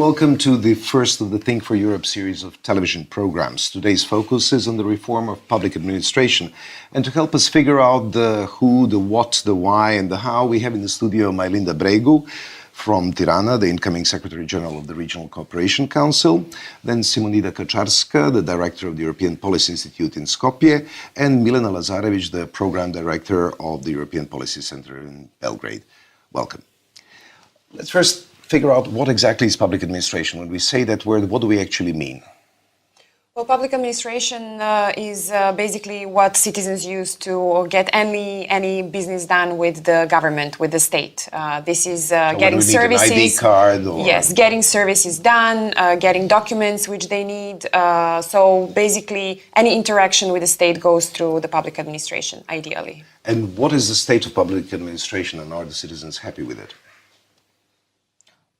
welcome to the first of the Think for Europe series of television programs. Today's focus is on the reform of public administration. And to help us figure out the who, the what, the why, and the how, we have in the studio Mailinda Bregu from Tirana, the incoming Secretary General of the Regional Cooperation Council, then Simonida Kaczarska, the Director of the European Policy Institute in Skopje, and Milena Lazarevic, the Program Director of the European Policy Center in Belgrade. Welcome. Let's first figure out what exactly is public administration. When we say that word, what do we actually mean? Well, public administration is basically what citizens use to get any business done with the government, with the state. This is getting services. An ID card or... Yes, getting services done, getting documents which they need. So basically, any interaction with the state goes through the public administration, ideally. And what is the state of public administration, and are the citizens happy with it?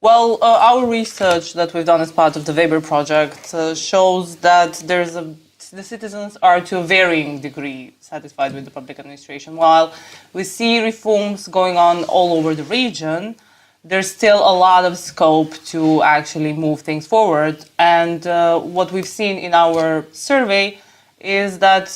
Well, our research that we've done as part of the Weber project shows that the citizens are to a varying degree satisfied with the public administration. While we see reforms going on all over the region, there's still a lot of scope to actually move things forward. And what we've seen in our survey is that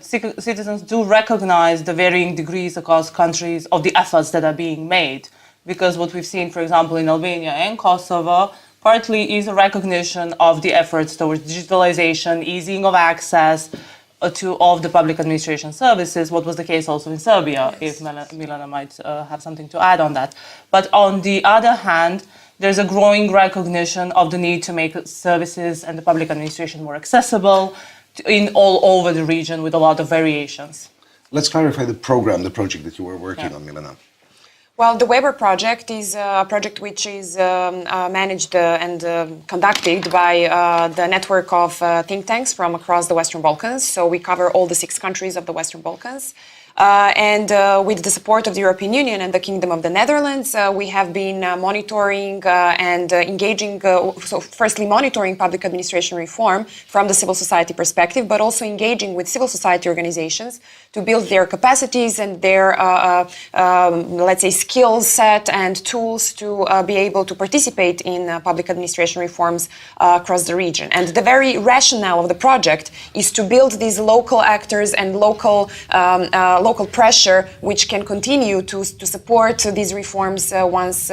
citizens do recognize the varying degrees across countries of the efforts that are being made. Because what we've seen, for example, in Albania and Kosovo, partly is a recognition of the efforts towards digitalization, easing of access to all of the public administration services, what was the case also in Serbia, yes. If Milena might have something to add on that. But on the other hand, there's a growing recognition of the need to make services and the public administration more accessible in all over the region with a lot of variations. Let's clarify the project that you were working on, Milena. Well, the Weber project is a project which is managed and conducted by the network of think tanks from across the Western Balkans. So we cover all the 6 countries of the Western Balkans. And with the support of the European Union and the Kingdom of the Netherlands, we have been monitoring and engaging, so firstly monitoring public administration reform from the civil society perspective, but also engaging with civil society organizations to build their capacities and their, let's say, skill set and tools to be able to participate in public administration reforms across the region. And the very rationale of the project is to build these local actors and local pressure, which can continue to support these reforms once,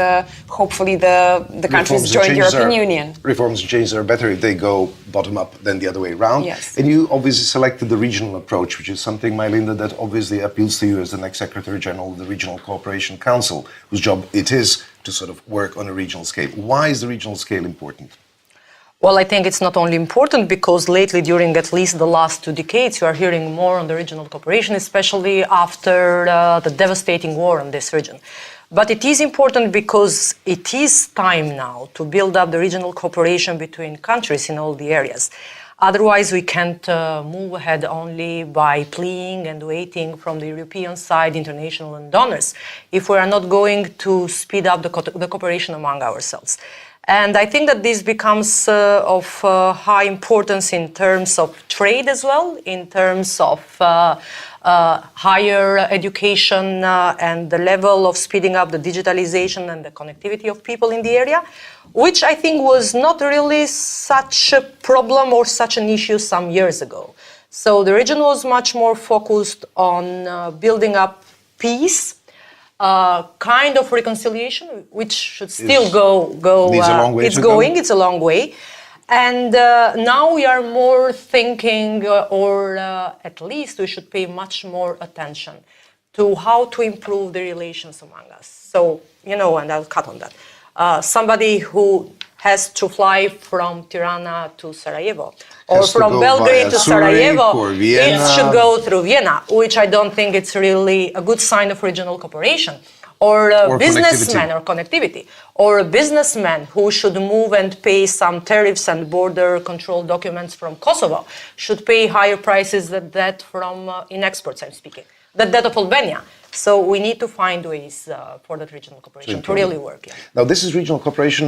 hopefully, the countries join the European Union. Reforms and changes are better if they go bottom-up than the other way around. Yes. And you obviously selected the regional approach, which is something, Mailinda, that obviously appeals to you as the next Secretary General of the Regional Cooperation Council, whose job it is to sort of work on a regional scale. Why is the regional scale important? Well, I think it's not only important because lately, during at least the last 2 decades, you are hearing more on the regional cooperation, especially after the devastating war in this region. But it is important because it is time now to build up the regional cooperation between countries in all the areas. Otherwise, we can't move ahead only by pleading and waiting from the European side, international and donors, if we are not going to speed up the cooperation among ourselves. And I think that this becomes of high importance in terms of trade as well, in terms of higher education and the level of speeding up the digitalization and the connectivity of people in the area, which I think was not really such a problem or such an issue some years ago. So the region was much more focused on building up peace, kind of reconciliation, which should still go. It's a long way. And now we are more thinking, or at least we should pay much more attention to how to improve the relations among us. So, and I'll cut on that. Somebody who has to fly from Tirana to Sarajevo, or from Belgrade to Sarajevo, it should go through Vienna, which I don't think it's really a good sign of regional cooperation. Or a businessman or connectivity, or a businessman who should move and pay some tariffs and border control documents from Kosovo should pay higher prices than that from, in exports I'm speaking, than that of Albania. So we need to find ways for that regional cooperation to really work. Yeah. Now, this is regional cooperation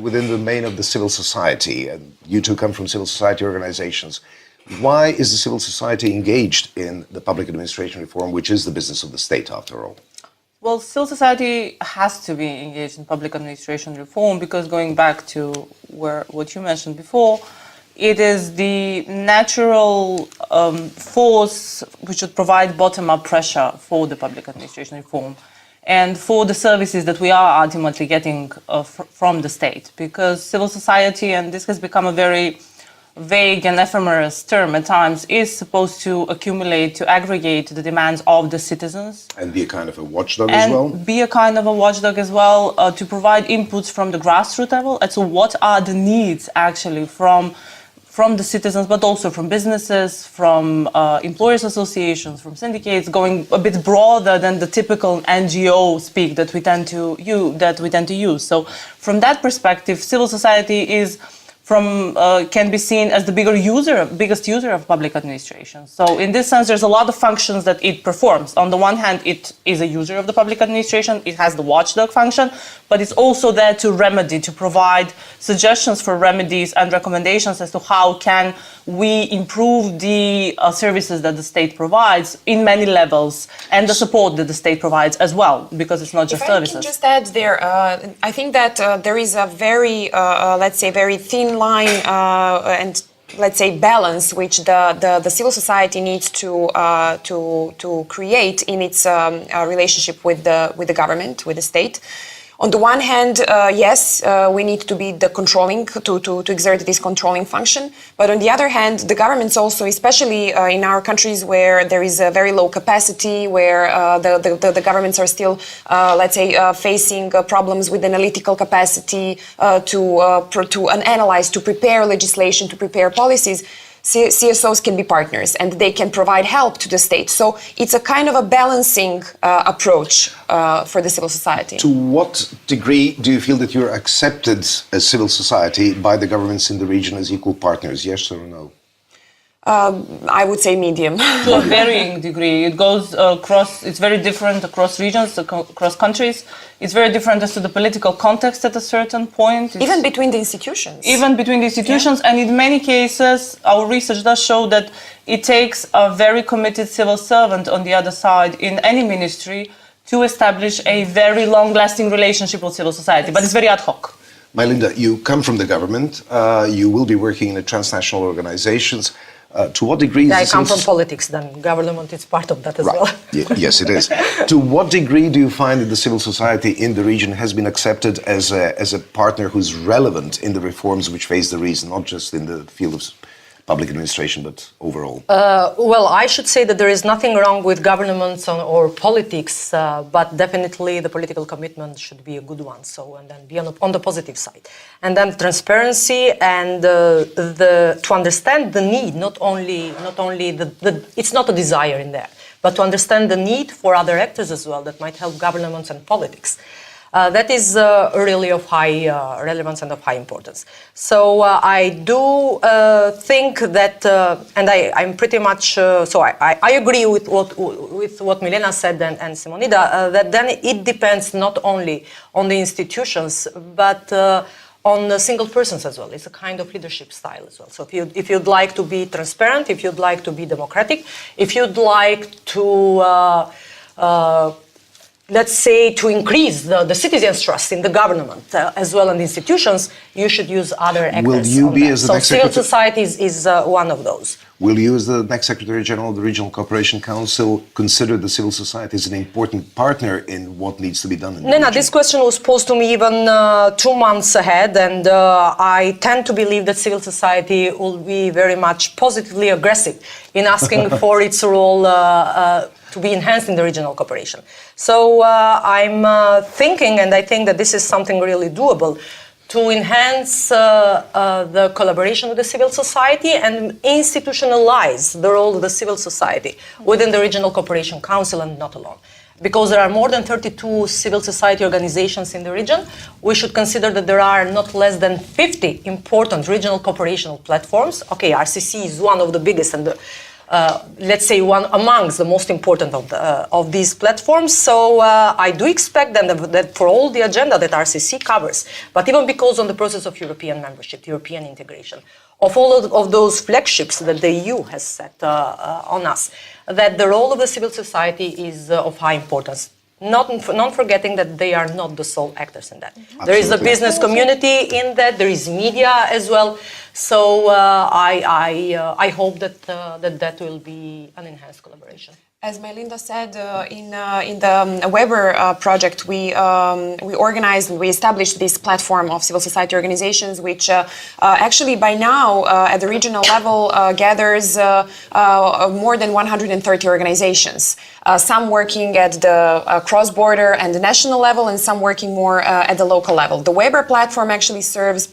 within the domain of the civil society. And you two come from civil society organizations. Why is the civil society engaged in the public administration reform, which is the business of the state, after all? Well, civil society has to be engaged in public administration reform because going back to what you mentioned before, it is the natural force which would provide bottom-up pressure for the public administration reform and for the services that we are ultimately getting from the state. Because civil society, and this has become a very vague and ephemeral term at times, is supposed to accumulate, to aggregate the demands of the citizens. And be a kind of a watchdog as well? And be a kind of a watchdog as well, to provide inputs from the grassroots level as to what are the needs actually from the citizens, but also from businesses, from employers associations, from syndicates, going a bit broader than the typical NGO speak that we tend to use. So from that perspective, civil society can be seen as the biggest user of public administration. So in this sense, there's a lot of functions that it performs. On the one hand, it is a user of the public administration, it has the watchdog function, but it's also there to remedy, to provide suggestions for remedies and recommendations as to how can we improve the services that the state provides in many levels and the support that the state provides as well, because it's not just services. If I can just add there, I think that there is a very, let's say, very thin line and let's say balance which the civil society needs to create in its relationship with the government, with the state. On the one hand, yes, we need to be the controlling, to exert this controlling function. But on the other hand, the governments also, especially in our countries where there is a very low capacity, where the governments are still, let's say, facing problems with analytical capacity to analyze, to prepare legislation, to prepare policies, CSOs can be partners and they can provide help to the state. So it's a kind of a balancing approach for the civil society. To what degree do you feel that you're accepted as civil society by the governments in the region as equal partners, yes or no? I would say medium. To a varying degree. It goes across, it's very different across regions, across countries. It's very different as to the political context at a certain point. Even between the institutions. Even between the institutions. Yeah. And in many cases, our research does show that it takes a very committed civil servant on the other side in any ministry to establish a very long-lasting relationship with civil society. Yes. But it's very ad hoc. Mylinda, you come from the government. You will be working in transnational organizations. To what degree... I come from politics, then government is part of that as well. Yes, it is. To what degree do you find that the civil society in the region has been accepted as a partner who's relevant in the reforms which face the region, not just in the field of public administration, but overall? Well, I should say that there is nothing wrong with governments or politics, but definitely the political commitment should be a good one. So, and then be on the positive side, and then transparency and to understand the need, not only it's not a desire in there, but to understand the need for other actors as well that might help governments and politics. That is really of high relevance and of high importance. So I do think that, and I'm pretty much, so I agree with what Milena said and Simonida, that then it depends not only on the institutions, but on the single persons as well. It's a kind of leadership style as well. So if you'd like to be transparent, if you'd like to be democratic, if you'd like to let's say, to increase the citizens' trust in the government as well and the institutions, you should use other actors. Will you be as the next civil society is one of those. Will you, as the next Secretary General of the Regional Cooperation Council, consider the civil society as an important partner in what needs to be done in the region? This question was posed to me even 2 months ahead, and I tend to believe that civil society will be very much positively aggressive in asking for its role to be enhanced in the regional cooperation. So I'm thinking, and I think that this is something really doable, to enhance the collaboration with the civil society and institutionalize the role of the civil society within the Regional Cooperation Council and not alone. Because there are more than 32 civil society organizations in the region, we should consider that there are not less than 50 important regional cooperational platforms. Okay, RCC is one of the biggest and let's say one amongst the most important of these platforms. So I do expect that for all the agenda that RCC covers, but even because on the process of European membership, European integration, of all of those flagships that the EU has set on us, that the role of the civil society is of high importance. not forgetting that they are not the sole actors in that. There is the Absolutely. business community in that, there is media as well. So I hope that that will be an enhanced collaboration. As Melinda said, in the Weber project, we organized and we established this platform of civil society organizations, which actually by now at the regional level gathers more than 130 organizations. Some working at the cross-border and the national level, and some working more at the local level. The Weber platform actually serves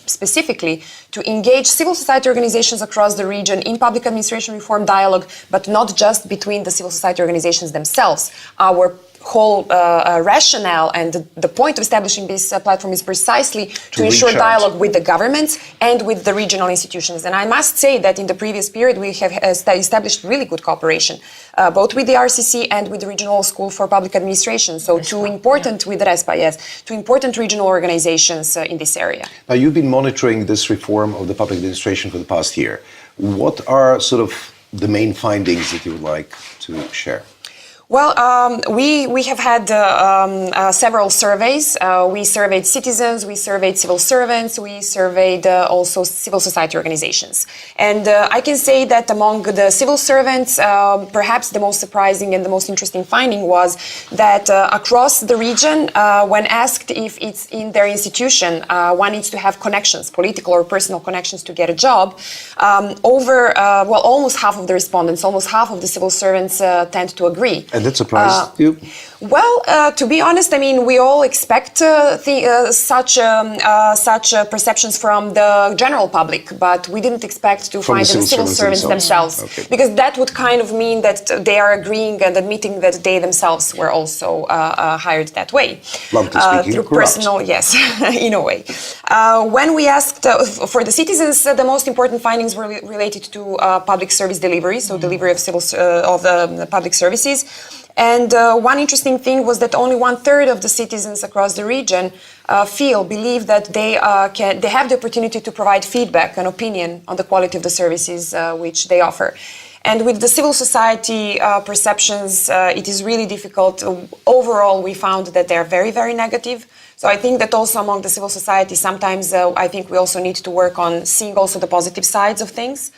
specifically to engage civil society organizations across the region in public administration reform dialogue, but not just between the civil society organizations themselves. Our whole rationale and the point of establishing this platform is precisely to ensure reach out. dialogue with the governments and with the regional institutions. And I must say that in the previous period we have established really good cooperation, both with the RCC and with the Regional School for Public Administration. So two important, with the RESPA, yes, two important regional organizations in this area. Now, you've been monitoring this reform of the public administration for the past year. What are sort of the main findings that you would like to share? Well, we have had several surveys. We surveyed citizens, we surveyed civil servants, we surveyed also civil society organizations. And I can say that among the civil servants, perhaps the most surprising and the most interesting finding was that across the region, when asked if it's in their institution, one needs to have connections, political or personal connections to get a job, almost half of the respondents, almost half of the civil servants tend to agree. And that surprised you? Well, to be honest, I mean, we all expect such perceptions from the general public, but we didn't expect to find the civil servants themselves. Okay. Because that would kind of mean that they are agreeing and admitting that they themselves were also hired that way. Bluntly speaking, through corrupt. personal, yes, in a way. When we asked for the citizens, the most important findings were related to public service delivery, so delivery of the public services. And one interesting thing was that only 1/3 of the citizens across the region believe that they have the opportunity to provide feedback and opinion on the quality of the services which they offer. And with the civil society perceptions, it is really difficult. Overall, we found that they are very, very negative. So I think that also among the civil society, sometimes I think we also need to work on seeing also the positive sides of things.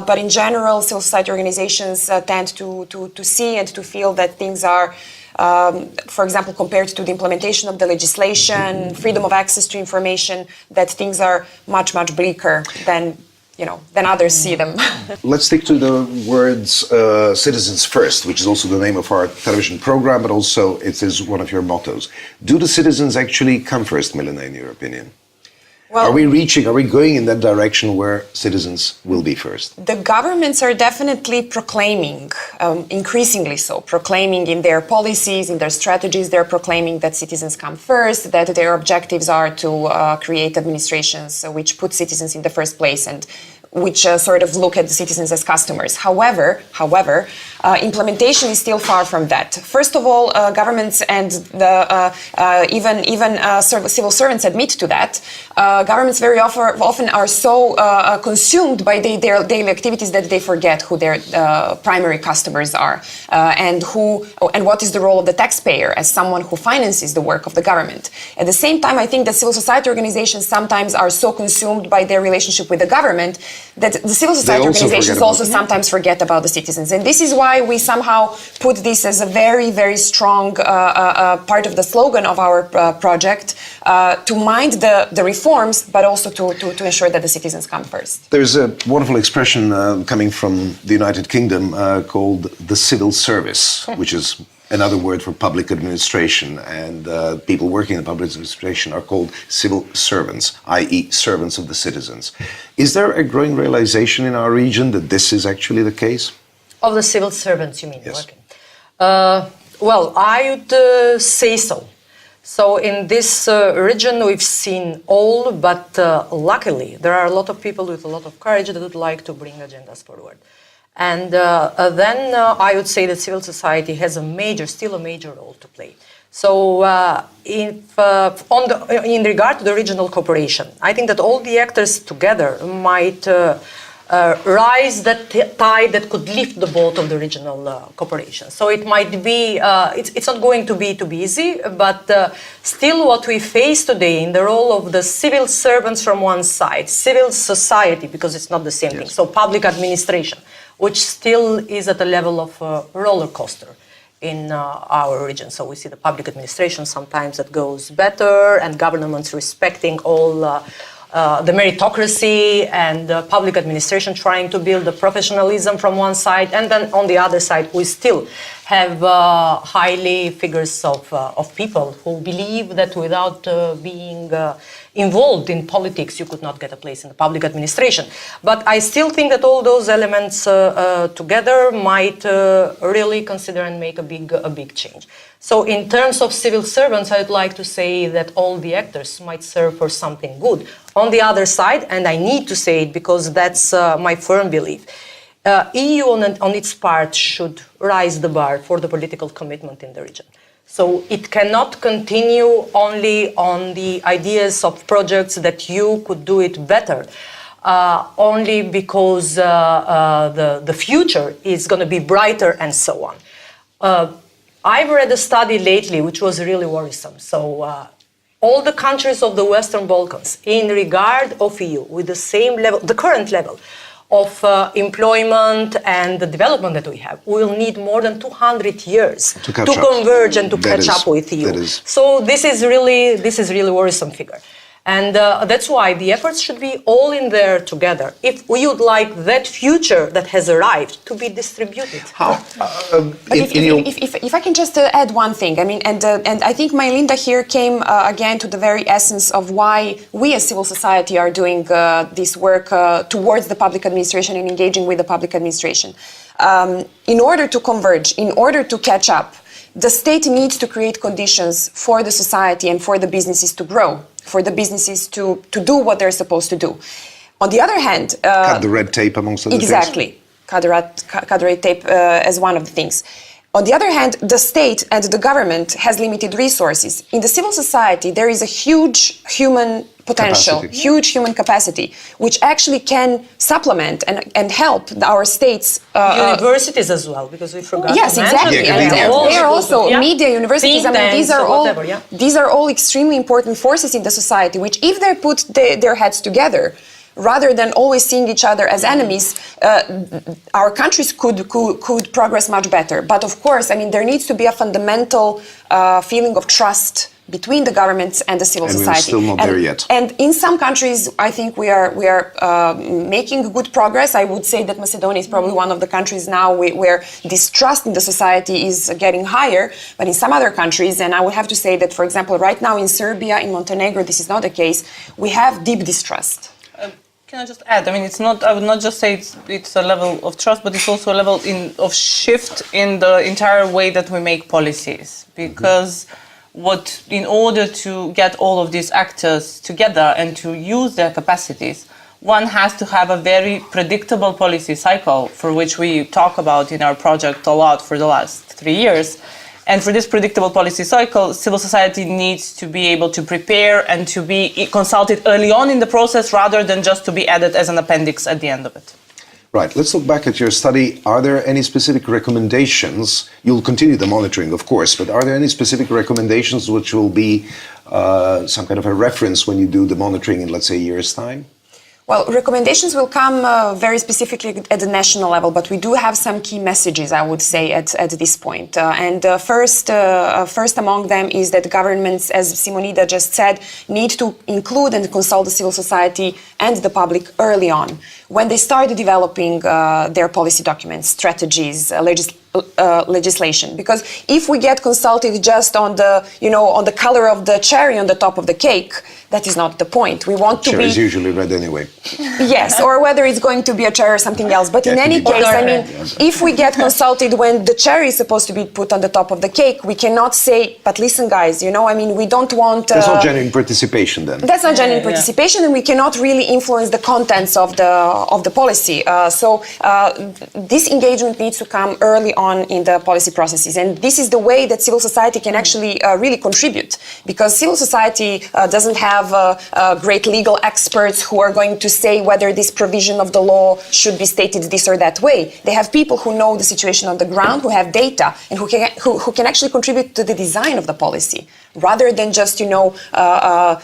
But in general, civil society organizations tend to see and to feel that things are, for example, compared to the implementation of the legislation, freedom of access to information, that things are much, much bleaker than others see them. Let's stick to the words citizens first, which is also the name of our television program, but also it is one of your mottos. Do the citizens actually come first, Milena, in your opinion? Well, are we going in that direction where citizens will be first? The governments are definitely proclaiming, increasingly so, proclaiming in their policies, in their strategies, they're proclaiming that citizens come first, that their objectives are to create administrations which put citizens in the first place and which sort of look at the citizens as customers. However, implementation is still far from that. First of all, governments and even civil servants admit to that. Governments very often are so consumed by their daily activities that they forget who their primary customers are and what is the role of the taxpayer as someone who finances the work of the government. At the same time, I think that civil society organizations sometimes are so consumed by their relationship with the government that the civil society organizations also sometimes forget about the citizens. And this is why we somehow put this as a very, very strong part of the slogan of our project, to mind the reforms, but also to ensure that the citizens come first. There's a wonderful expression coming from the United Kingdom called the civil service, which is another word for public administration, and people working in public administration are called civil servants, i.e. servants of the citizens. Is there a growing realization in our region that this is actually the case? Of the civil servants, you mean? Yes. Okay. Well, I would say so. So in this region, we've seen all, but luckily, there are a lot of people with a lot of courage that would like to bring agendas forward. And then I would say that civil society has still a major role to play. So in regard to the regional cooperation, I think that all the actors together might rise that tide that could lift the boat of the regional cooperation. So it might be, it's not going to be too easy, but still what we face today in the role of the civil servants from one side, civil society, because it's not the same thing, so public administration, which still is at the level of a roller coaster in our region. So we see the public administration sometimes that goes better, and governments respecting all the meritocracy and public administration trying to build the professionalism from one side, and then on the other side we still have highly figures of people who believe that without being involved in politics you could not get a place in the public administration. But I still think that all those elements together might really consider and make a big change. So in terms of civil servants, I'd like to say that all the actors might serve for something good. On the other side, and I need to say it because that's my firm belief, EU on its part should raise the bar for the political commitment in the region. So it cannot continue only on the ideas of projects that you could do it better, only because the future is going to be brighter and so on. I've read a study lately which was really worrisome. So all the countries of the Western Balkans, in regard of EU, with the same level, the current level of employment and the development that we have, will need more than 200 years to converge and to catch up with EU. So this is really worrisome figure. And that's why the efforts should be all in there together. If we would like that future that has arrived to be distributed. How? If I can just add one thing, I mean, and I think Melinda here came again to the very essence of why we as civil society are doing this work towards the public administration and engaging with the public administration. In order to converge, in order to catch up, the state needs to create conditions for the society and for the businesses to grow, for the businesses to do what they're supposed to do. On the other hand... cut the red tape amongst other things. Exactly. Cut the red tape as one of the things. On the other hand, the state and the government has limited resources. In the civil society, there is a huge human potential, huge human capacity, which actually can supplement and help our states. Universities as well, because we forgot. Yes, exactly. They are also media, universities. I mean, these are all extremely important forces in the society, which, if they put their heads together, rather than always seeing each other as enemies, our countries could progress much better. But of course, I mean, there needs to be a fundamental feeling of trust between the governments and the civil society. We're still not there yet. And in some countries, I think we are making good progress. I would say that Macedonia is probably one of the countries now where this trust in the society is getting higher. But in some other countries, and I would have to say that, for example, right now in Serbia, in Montenegro, this is not the case. We have deep distrust. Can I just add? I mean, it's not. I would not just say it's a level of trust, but it's also a level of shift in the entire way that we make policies. Because in order to get all of these actors together and to use their capacities, one has to have a very predictable policy cycle, for which we talk about in our project a lot for the last 3 years. And for this predictable policy cycle, civil society needs to be able to prepare and to be consulted early on in the process, rather than just to be added as an appendix at the end of it. Right. Let's look back at your study. Are there any specific recommendations? You'll continue the monitoring, of course, but are there any specific recommendations which will be some kind of a reference when you do the monitoring in, let's say, a year's time? Well, recommendations will come very specifically at the national level, but we do have some key messages, I would say, at this point. First among them is that governments, as Simonida just said, need to include and consult the civil society and the public early on, when they start developing their policy documents, strategies, legislation. Because if we get consulted just on the color of the cherry on the top of the cake, that is not the point. We want to be... Cherry is usually red anyway. Yes, or whether it's going to be a cherry or something else. But in any case, I mean, if we get consulted when the cherry is supposed to be put on the top of the cake, we cannot say, but listen, guys, I mean, we don't want... That's not genuine participation then. That's not genuine participation, and we cannot really influence the contents of the policy. So this engagement needs to come early on in the policy processes. And this is the way that civil society can actually really contribute, because civil society doesn't have have great legal experts who are going to say whether this provision of the law should be stated this or that way. They have people who know the situation on the ground, who have data, and who can actually contribute to the design of the policy, rather than just,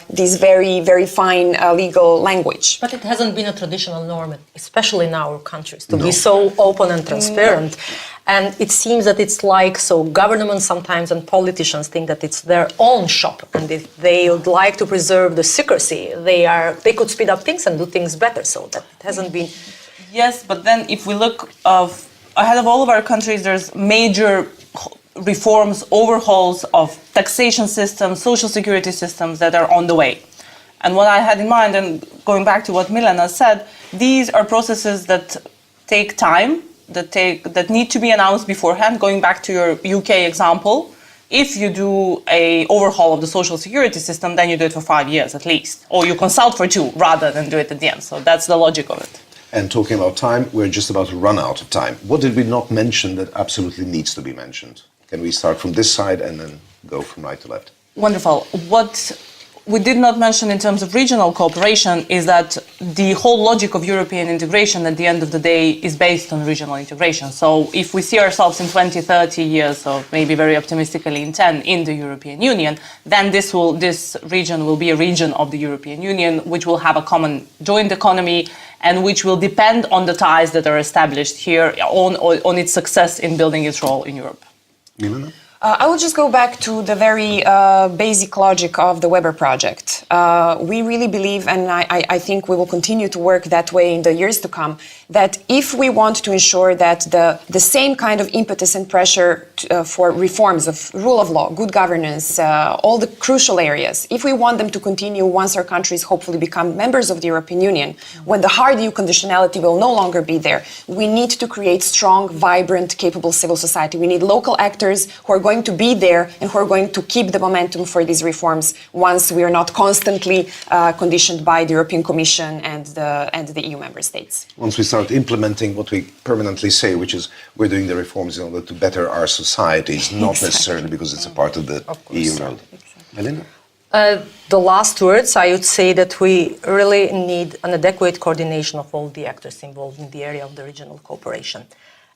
this very, very fine legal language. But it hasn't been a traditional norm, especially in our countries, to be so open and transparent. And it seems that it's like, so governments sometimes and politicians think that it's their own shop, and if they would like to preserve the secrecy, they could speed up things and do things better. So that it hasn't been. Yes, but then if we look ahead of all of our countries, there's major reforms, overhauls of taxation systems, social security systems that are on the way. And what I had in mind, and going back to what Milena said, these are processes that take time, that need to be announced beforehand. Going back to your UK example, if you do an overhaul of the social security system, then you do it for 5 years at least, or you consult for 2 rather than do it at the end. So that's the logic of it. And talking about time, we're just about to run out of time. What did we not mention that absolutely needs to be mentioned? Can we start from this side and then go from right to left? Wonderful. What we did not mention in terms of regional cooperation is that the whole logic of European integration at the end of the day is based on regional integration. So if we see ourselves in 20, 30 years, or maybe very optimistically in 10, in the European Union, then this region will be a region of the European Union, which will have a common joint economy and which will depend on the ties that are established here on its success in building its role in Europe. Milena? I will just go back to the very basic logic of the Weber project. We really believe, and I think we will continue to work that way in the years to come, that if we want to ensure that the same kind of impetus and pressure for reforms of rule of law, good governance, all the crucial areas, if we want them to continue once our countries hopefully become members of the European Union, when the hard EU conditionality will no longer be there, we need to create strong, vibrant, capable civil society. We need local actors who are going to be there and who are going to keep the momentum for these reforms once we are not constantly conditioned by the European Commission and the EU member states. Once we start implementing what we permanently say, which is we're doing the reforms in order to better our societies, not necessarily because it's a part of the EU world. Melinda? The last words, I would say that we really need an adequate coordination of all the actors involved in the area of the regional cooperation.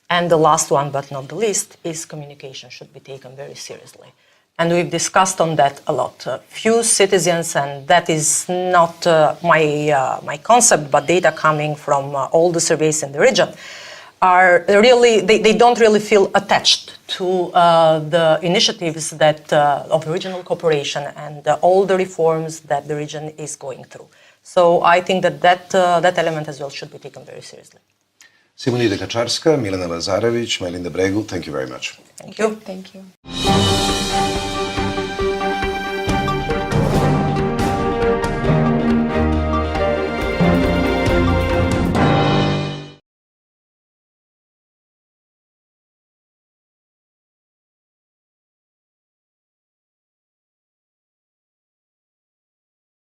And the last one, but not the least, is communication should be taken very seriously. And we've discussed on that a lot. Few citizens, and that is not my concept, but data coming from all the surveys in the region, are really, they don't really feel attached to the initiatives that of regional cooperation and all the reforms that the region is going through. So I think that element as well should be taken very seriously. Simonida Kaczarska, Milena Lazarevic, Melinda Bregu, thank you very much. Thank you. Thank you.